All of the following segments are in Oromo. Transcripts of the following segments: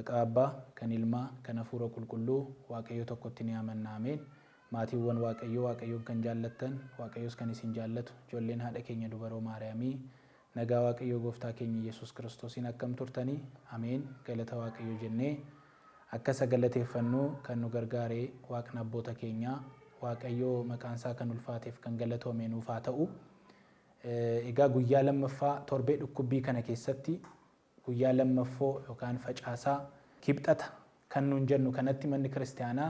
Maqaa Abbaa, kan Ilmaa, kan Hafuura Qulqulluu, Waaqayyo tokkotti ni amanna. Ameen. Maatiiwwan Waaqayyoon kan jaallattan, Waaqayyos kan isin jaallatu, ijoolleen haadha keenya dubaroo Maariyaamii, nagaa Waaqayyoo Gooftaa keenya Yesuus Kiristoosiin akkam turtanii? Ameen. Galata Waaqayyoo jennee akka sagalateeffannuu kan nu gargaaree Waaqni abboota keenyaa, Waaqayyoo maqaan isaa kan ulfaateef kan galatoome nuuf haa ta'u. Egaa guyyaa lammaffaa torbee dhukkubbii kana keessatti guyyaa lammaffoo yookaan facaasaa kibxata kan nuun jennu kanatti manni kiristaanaa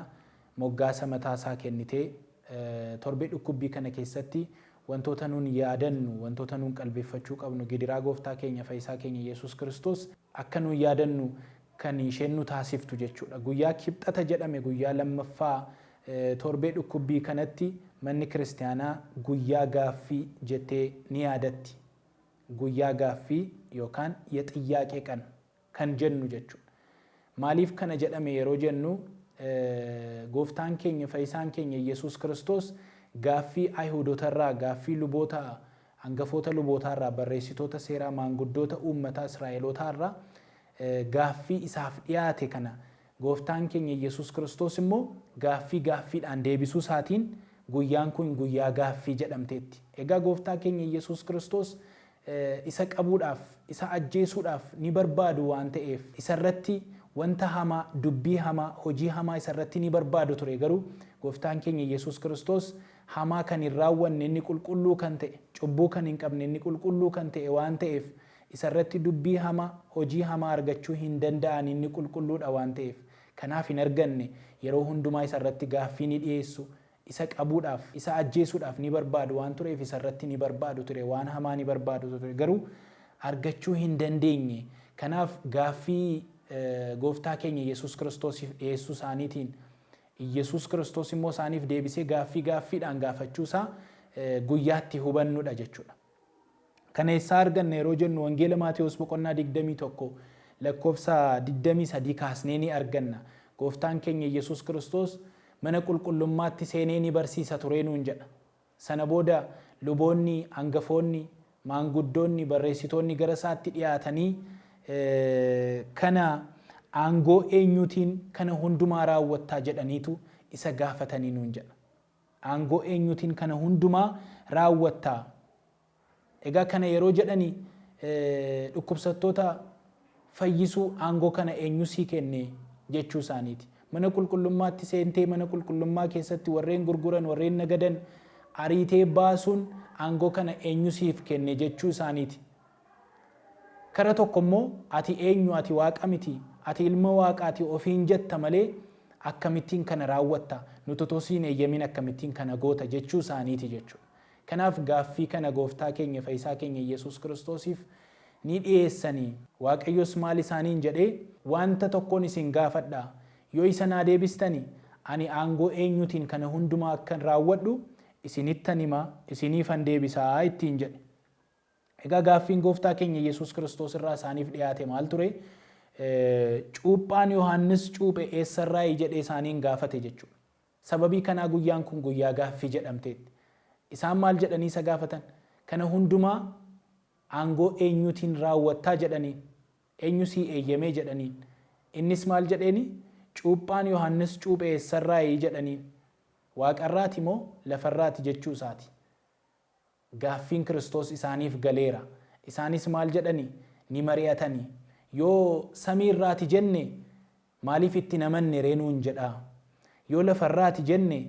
moggaasa mataasaa kennitee torbee dhukkubbii kana keessatti wantoota nuun yaadannu, wantoota nuun qalbeeffachuu qabnu, gidiraa Gooftaa keenya Fayyisaa keenya Yesuus Kiristoos akka nuun yaadannu kan isheen nu taasiftu jechuudha. Guyyaa kibxata jedhame guyyaa lammaffaa torbee dhukkubbii kanatti manni kiristaanaa guyyaa gaaffii jettee ni yaadatti. Guyyaa gaaffii yookaan የጥያቄ ቀን kan jennu jechuudha. Maaliif kana jedhame yeroo jennu Gooftaan keenya Fayyisaan keenya Yesuus Kiristoos gaaffii Ayihudootarraa, gaaffii luboota hangafoota lubootaarraa, barreessitoota seeraa, maanguddoota uummataa Israa'elootaarraa gaaffii isaaf dhiyaate kana Gooftaan keenya Yesuus Kiristoos immoo gaaffiidhaan deebisuu isaatiin guyyaan kun guyyaa gaaffii jedhamteetti. Egaa Gooftaa keenya Yesuus Kiristoos isa qabuudhaaf, isa ajjeesuudhaaf ni barbaadu waan ta'eef isarratti wanta hamaa, dubbii hamaa, hojii hamaa isarratti ni barbaadu ture. Garuu Gooftaan keenya Yesuus Kiristoos hamaa kan hin raawwanne inni qulqulluu kan ta'e, cubbuu kan hin qabne inni qulqulluu kan ta'e waan ta'eef isarratti dubbii hamaa, hojii hamaa argachuu hin danda'an inni qulqulluudha waan ta'eef kanaaf hin arganne yeroo hundumaa isarratti gaaffii ni dhiyeessu. Isa qabuudhaaf, isa ajjeesuudhaaf ni barbaadu waan tureef isarratti ni barbaadu ture, waan hamaa ni barbaadu ture. Garuu argachuu hin dandeenye. Kanaaf gaaffii Gooftaa keenya Yesuus Kiristoosiif dhiyeessuu isaaniitiin Yesuus Kiristoos immoo isaaniif deebisee gaaffiidhaan gaafachuusaa guyyaatti hubannudha jechuudha. Kana eessaa arganna yeroo jennu Wangeela Maatewos boqonnaa 21 lakkoofsa 23 kaasnee ni arganna. Gooftaan keenya Yesuus Kiristoos mana qulqullummaatti seenee ni barsiisa ture nuun jedha. Sana booda luboonni, hangafoonni, maanguddoonni, barreessitoonni gara isaatti dhiyaatanii kana aangoo eenyuutiin kana hundumaa raawwattaa jedhaniitu isa gaafatanii nuun jedha. Aangoo eenyuutiin kana hundumaa raawwattaa. Egaa kana yeroo jedhanii dhukkubsattoota fayyisuu aangoo kana eenyu sii kenne jechuu isaaniiti. Mana qulqullummaatti seentee mana qulqullummaa keessatti warreen gurguran, warreen nagadan ariitee baasuun aangoo kana eenyu siif kenne jechuu isaaniiti. Kara tokko immoo ati eenyu, ati waaqa miti, ati ilma waaqaati ofiin jetta malee akkamittiin kana raawwatta, nuti otoo siin eeyyamin akkamittiin kana goota jechuu isaaniiti jechuudha. Kanaaf gaaffii kana Gooftaa keenya Fayyisaa keenya Yesuus Kiristoosiif ni dhiyeessanii. Waaqayyos maal isaaniin jedhee wanta tokkoon isin gaafadhaa. Yoo isa naa deebistanii ani aangoo eenyuutiin kana hundumaa akkan raawwadhu isinittan himaa, isiniifan deebisaa ittiin jedhe. Egaa gaaffiin Gooftaa keenya Yesuus Kiristoos irraa isaaniif dhiyaate maal ture? Cuuphaan Yohaannis cuuphe eessarraayi jedhee isaaniin gaafate jechuudha. Sababii kanaa guyyaan kun guyyaa gaaffii jedhamteetti. Isaan maal jedhanii isa gaafatan? Kana hundumaa aangoo eenyuutiin raawwattaa jedhaniin, eenyu sii eeyyamee jedhaniin. Innis maal jedheeni? Cuuphaan Yohaannis cuuphe eessarraayi jedhaniin. Waaqarraati moo lafarraati jechuu isaati. Gaaffiin Kiristoos isaaniif galeera. Isaanis maal jedhanii? Ni mari'atanii. Yoo samiirraati jenne maaliif itti namanne reenuun jedhaa? Yoo lafarraati jenne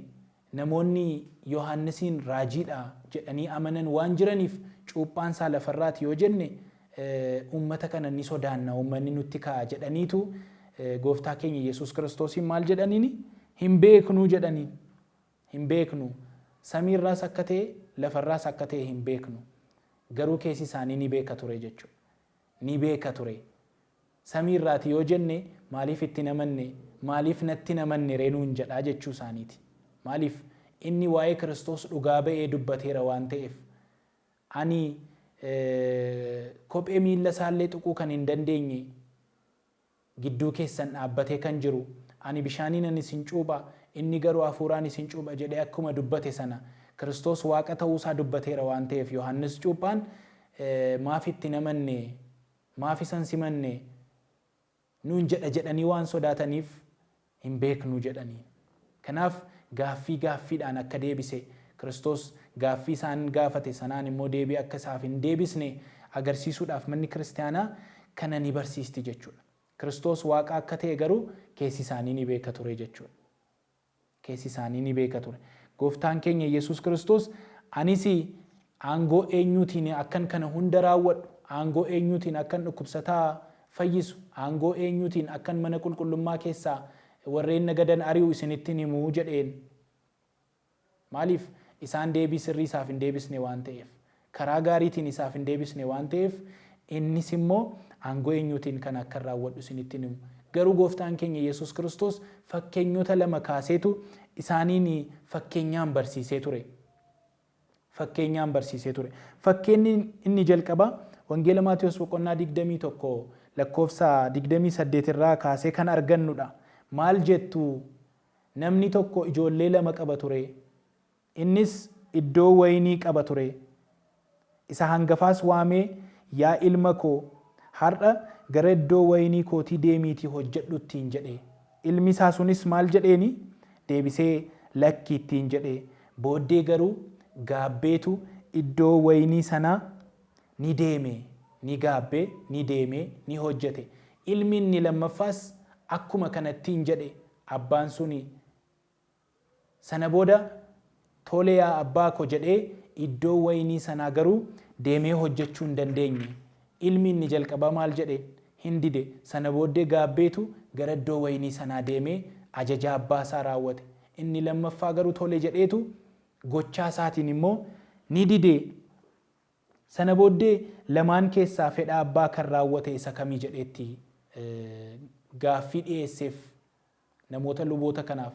namoonni Yohaannisiin raajiidha jedhanii amanan waan jiraniif cuuphaan isaa lafarraati yoo jenne uummata kana ni sodaanna, uummanni nutti ka'a jedhaniitu Gooftaa keenya Yesuus Kiristoosiin maal jedhaniini? Hin beeknu jedhaniin. Hin beeknu. Samiirraas akka ta'e, lafarraas akka ta'e hin beeknu. Garuu keessi isaanii ni beeka ture jechuudha. Ni beeka ture. Samiirraati yoo jenne maaliif itti namanne, maaliif natti namanne reenuun jedhaa jechuu isaaniiti. Maaliif inni waa'ee Kiristoos dhugaa ba'ee dubbateera waan ta'eef. Ani kophee miilla isaallee tuquu kan hin dandeenye gidduu keessan dhaabbatee kan jiru, ani bishaaniin isin cuupha, inni garuu hafuuraan isin cuupha jedhee akkuma dubbate sana Kiristoos waaqa ta'uusaa dubbateera waan ta'eef Yohaannis cuuphaan maaf itti namanne, maaf isan simanne nuun jedhanii waan sodaataniif hin beeknu jedhanii. Kanaaf gaaffiidhaan akka deebise Kiristoos gaaffii isaan gaafate sanaan immoo deebii akka isaaf hin deebisne agarsiisuudhaaf manni kiristaanaa kana ni barsiisti jechuudha. Kiristoos waaqa akka ta'e garuu keessi isaanii ni beeka ture jechuudha. Keessi isaanii ni beeka ture. Gooftaan keenya Yesuus Kiristoos anis aangoo eenyuutiin akkan kana hunda raawwadhu, aangoo eenyuutiin akkan dhukkubsataa fayyisu, aangoo eenyuutiin akkan mana qulqullummaa keessaa warreen nagadan ari'u isinitti himuu jedheen. Maaliif? Isaan deebii sirrii isaaf hin deebisne waan ta'eef, karaa gaariitiin isaaf hin deebisne waan ta'eef, innis immoo aangoo eenyuutiin kan akka raawwadhu isinitti himu. Garuu gooftaan keenya Yesuus Kiristoos fakkeenyota lama kaaseetu isaaniin fakkeenyaan barsiisee ture. Fakkeenyaan barsiisee ture. Fakkeenyi inni jalqaba Wangeela Maatiyos boqonnaa 21 lakkoofsa 28 irraa kaasee kan argannudha. Maal jettu? Namni tokko ijoollee lama qaba ture. Innis iddoo waynii qaba ture. Isa hangafaas waamee, yaa ilma koo, har'a gara iddoo waynii kootii deemiitii hojjedhu ittiin jedhe. Ilmi isaa sunis maal jedheeni? Deebisee lakki ittiin jedhe. Booddee garuu gaabbeetu iddoo waynii sanaa ni deeme, ni gaabbee, ni deeme, ni hojjete. Ilmi inni lammaffaas akkuma kanattiin jedhe. Abbaan suni sana booda tole yaa abbaa ko jedhee iddoo waynii sanaa garuu deemee hojjechuu hin dandeenye. Ilmi inni jalqabaa maal jedhe? Hin dide. Sana booddee gaabbeetu gara iddoo waynii sanaa deemee ajaja abbaa isaa raawwate. Inni lammaffaa garuu tole jedheetu gochaa isaatiin immoo ni dide. Sana booddee lamaan keessaa fedha abbaa kan raawwate isa kamii jedheetti gaaffii dhiyeesseef namoota luboota kanaaf,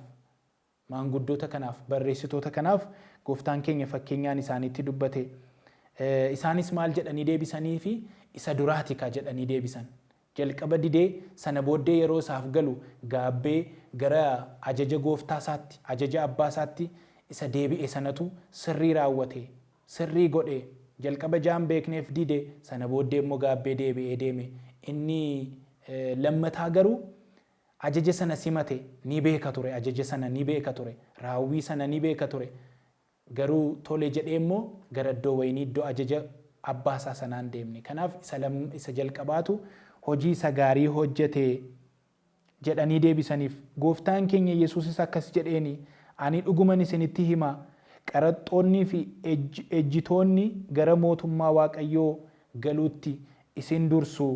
maanguddoota kanaaf, barreessitoota kanaaf gooftaan keenya fakkeenyaan isaanitti dubbate. Isaanis maal jedhanii deebisanii fi isa duraati ka jedhanii deebisan. Jalqaba didee sana booddee yeroo isaaf galu gaabbee gara ajaja gooftaa isaatti, ajaja abbaa isaatti isa deebi'e sanatu sirrii raawwate, sirrii godhe. Jalqaba jaan beekneef dide, sana booddee immoo gaabbee deebi'ee deeme. Inni lammataa garuu ajaja sana simate, ni beeka ture, ajaja sana ni beeka ture, raawwii sana ni beeka ture. Garuu tole jedhee immoo gara iddoo waynii, iddoo ajaja abbaasaa sanaan deemne. Kanaaf isa jalqabaatu hojii isa gaarii hojjete jedhanii deebisaniif. Gooftaan keenya Yesuusis akkas jedheeni, ani dhuguman isinitti hima, qaraxxoonnii fi ejjitoonni gara mootummaa Waaqayyoo galuutti isin dursu.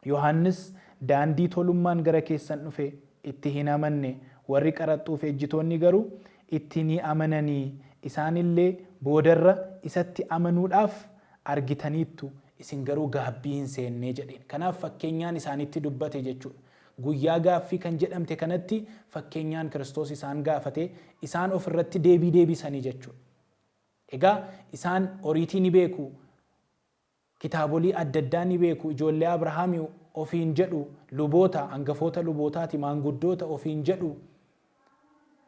Yohannis daandii tolummaan gara keessan dhufe itti hin amanne, warri qaraxxuu fi ejjitoonni garuu itti ni amananii. Isaanillee boodarra isatti amanuudhaaf argitaniittu, isin garuu gaabbii hin seennee jedheen. Kanaaf fakkeenyaan isaanitti dubbate jechuudha. Guyyaa gaaffii kan jedhamte kanatti fakkeenyaan Kiristoos isaan gaafate, isaan ofirratti deebii deebisanii jechuudha. Egaa isaan horiitii ni beeku, kitaabolii adda addaa ni beeku, ijoollee Abrahaamii ofiin jedhu, luboota, hangafoota lubootaati, maanguddoota ofiin jedhu.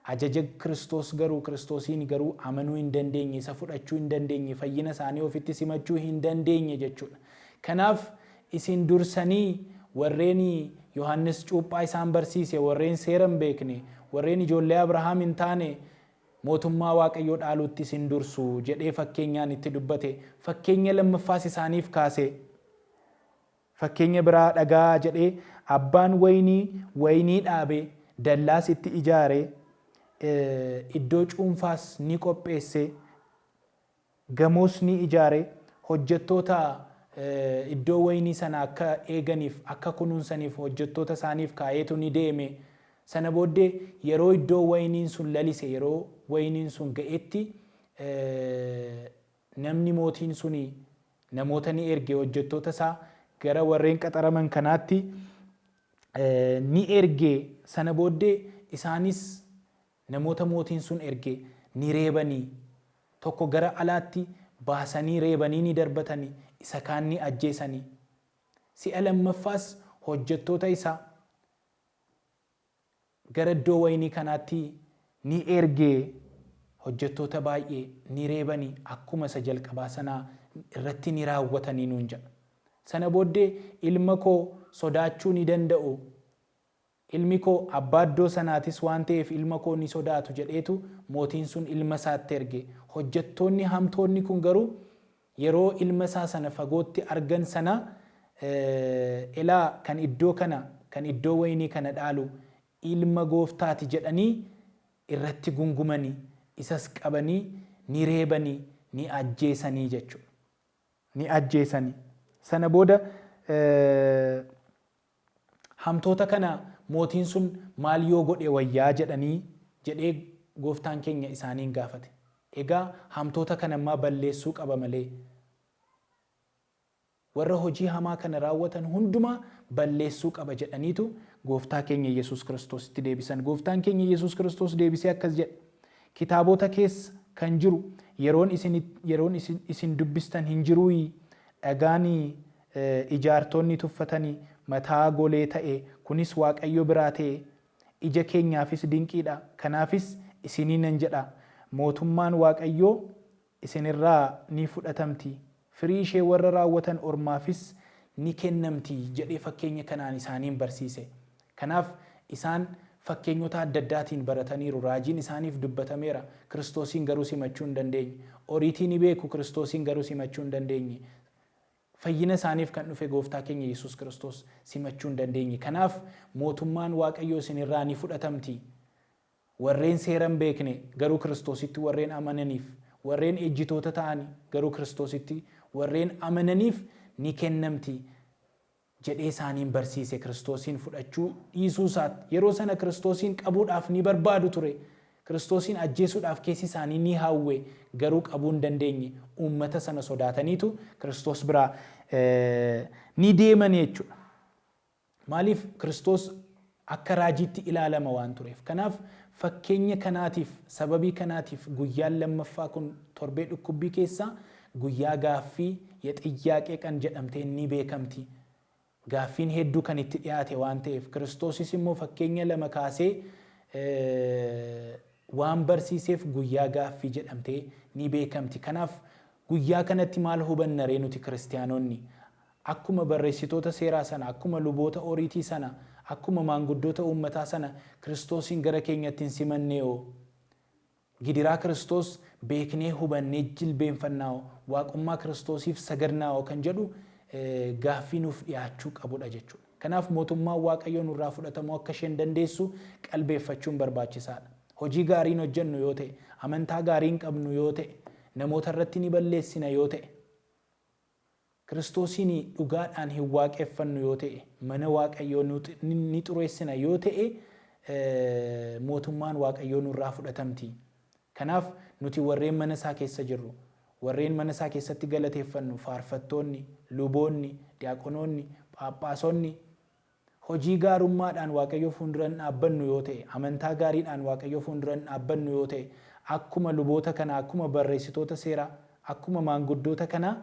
Ajaja Kiristoos garuu, Kiristoosiin garuu amanuu hin dandeenye, isa fudhachuu hin dandeenye, fayyina isaanii ofitti simachuu hin dandeenye jechuudha. Kanaaf isin dursanii warreen Yohannis cuuphaa isaan barsiise, warreen seera hin beekne, warreen ijoollee Abrahaam hin taane mootummaa Waaqayyoo dhaaluutti isin dursu jedhee fakkeenyaan itti dubbate. Fakkeenya lammaffaas isaaniif kaase. Fakkeenya biraa dhagaa jedhee, abbaan waynii dhaabee, dallaas itti ijaaree, iddoo cuunfaas ni qopheesse, gamoos ni ijaare, hojjettoota iddoo waynii sana akka eeganiif, akka kunuunsaniif hojjettoota isaaniif kaayeetu ni deeme. Sana booddee yeroo iddoo wayniin sun lalise, yeroo wayniin sun ga'etti namni mootiin suni namoota ni erge, hojjettoota isaa gara warreen qaxaraman kanaatti ni erge. Sana booddee isaanis namoota mootiin sun erge ni reebanii, tokko gara alaatti baasanii reebanii ni darbatanii, isa kaan ni ajjeesanii. Si'a lammaffaas hojjettoota isaa gara iddoo waynii kanaatti ni erge, hojjettoota baay'ee ni reebanii, akkuma isa jalqabaa sanaa irratti ni raawwatanii nuun jedha. Sana booddee ilma koo sodaachuu ni danda'u. Ilmi koo abbaa iddoo sanaatis waan ta'eef ilma koo ni sodaatu jedheetu mootiin sun ilma isaatti erge. Hojjettoonni hamtoonni kun garuu yeroo ilma isaa sana fagootti argan sana ilaa kan iddoo waynii kana dhaalu ilma gooftaati jedhanii irratti gungumanii isas qabanii ni reebanii ni ajjeesanii jechuudha. Ni ajjeesanii. Sana booda hamtoota kana mootiin sun maal yoo godhe wayyaa jedhee gooftaan keenya isaaniin gaafate. Egaa hamtoota kana ammaa balleessuu qaba malee warra hojii hamaa kana raawwatan hundumaa balleessuu qaba jedhaniitu gooftaa keenya Yesuus Kiristoositti deebisan. Gooftaan keenya Yesuus Kiristoos deebisee akkas jedhe. Kitaabota keessa kan jiru yeroon isin dubbistan hin jiruuyi dhagaan ijaartonni tuffatanii mataa golee ta'e kunis Waaqayyo biraa ta'e ija keenyaafis dinqiidha. Kanaafis isinii nan jedha mootummaan Waaqayyoo isinirraa ni fudhatamti. Firii ishee warra raawwatan ormaafis ni kennamti jedhee fakkeenya kanaan isaaniin barsiise. Kanaaf isaan fakkeenyota adda addaatiin barataniiru. Raajiin isaaniif dubbatameera. Kiristoosiin garuu simachuu hin dandeenye. Oriitii ni beeku, Kiristoosiin garuu simachuu hin dandeenye. Fayyina isaaniif kan dhufe gooftaa keenya Yesuus Kiristoos simachuu hin dandeenye. Kanaaf mootummaan Waaqayyoo isinirraa ni fudhatamti. Warreen seera hin beekne garuu Kiristoositti warreen amananiif, warreen ejjitoota ta'an garuu Kiristoositti warreen amananiif ni kennamti jedhee isaaniin barsiise. Kiristoosiin fudhachuu dhiisuu isaatti yeroo sana Kiristoosiin qabuudhaaf ni barbaadu ture. Kiristoosiin ajjeesuudhaaf keessi isaanii ni hawwe garuu qabuu hin dandeenye. Uummata sana sodaataniitu Kiristoos biraa ni deeman jechuudha. Maaliif Kiristoos akka raajiitti ilaalama waan tureef. Kanaaf fakkeenya kanaatiif sababii kanaatiif guyyaan lammaffaa kun torbee dhukkubbii keessaa guyyaa gaaffii xiyyaaqee kan jedhamtee ni beekamti. Gaaffiin hedduu kan itti dhiyaate waan ta'eef Kiristoosis immoo fakkeenya lama kaasee waan barsiiseef guyyaa gaaffii jedhamtee ni beekamti. Kanaaf guyyaa kanatti maal hubanna ree nuti kiristaanonni? Akkuma barreessitoota seeraa sana, akkuma luboota oriitii sana, akkuma maanguddoota uummataa sana Kiristoosiin gara keenyatti hin simannee gidiraa Kiristoos beeknee hubannee jilbeenfannaa waaqummaa Kiristoosiif sagadnaa kan jedhu gaaffii nuuf dhiyaachuu qabudha jechuudha. Kanaaf mootummaan Waaqayyoo nurraa fudhatamuu akka isheen dandeessu qalbeeffachuun barbaachisaadha. Hojii gaariin hojjennu yoo ta'e, amantaa gaariin qabnu yoo ta'e, namoota irratti ni balleessina yoo ta'e, Kiristoosiin dhugaadhaan hin waaqeffannu yoo ta'e, mana Waaqayyoo ni xureessina yoo ta'e, mootummaan Waaqayyoo nurraa fudhatamti. Kanaaf nuti warreen mana isaa keessa jirru, warreen mana isaa keessatti galateeffannu, faarfattoonni, luboonni, diyaaqonoonni, phaaphaasonni hojii gaarummaadhaan Waaqayyoo fuulduran dhaabbannu yoo ta'e, amantaa gaariidhaan Waaqayyoo fuulduran dhaabbannu yoo ta'e, akkuma luboota kana, akkuma barreessitoota seeraa, akkuma maanguddoota kana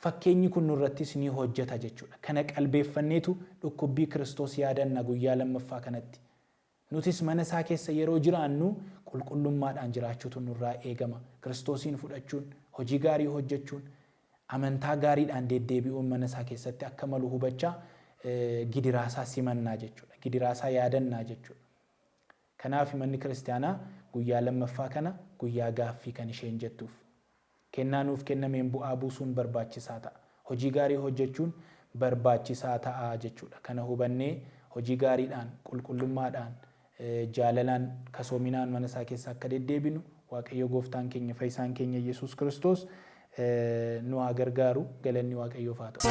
fakkeenyi kun nurrattis ni hojjeta jechuudha. Kana qalbeeffanneetu dhukkubbii Kiristoos yaadanna guyyaa lammaffaa kanatti. Nutis mana isaa keessa yeroo jiraannu qulqullummaadhaan jiraachuutu nurraa eegama. Kiristoosiin fudhachuun, hojii gaarii hojjechuun, amantaa gaariidhaan deddeebi'uun mana isaa keessatti akka malu hubachaa gidiraasaa simannaa jechuudha. Gidiraasaa yaadannaa jechuudha. Kanaaf manni kiristaanaa guyyaa lammaffaa kana guyyaa gaaffii kan isheen jettuuf. Kennaa nuuf kennameen bu'aa buusuun barbaachisaa ta'a. Hojii gaarii hojjechuun barbaachisaa ta'a jechuudha. Kana hubannee hojii gaariidhaan, qulqullummaadhaan, jaalalaan, kasoominaan mana isaa keessa akka deddeebinu Waaqayyo gooftaan keenya fayyisaan keenya Yesuus Kiristoos nu haa gargaaru. Galanni Waaqayyoof haa ta'u.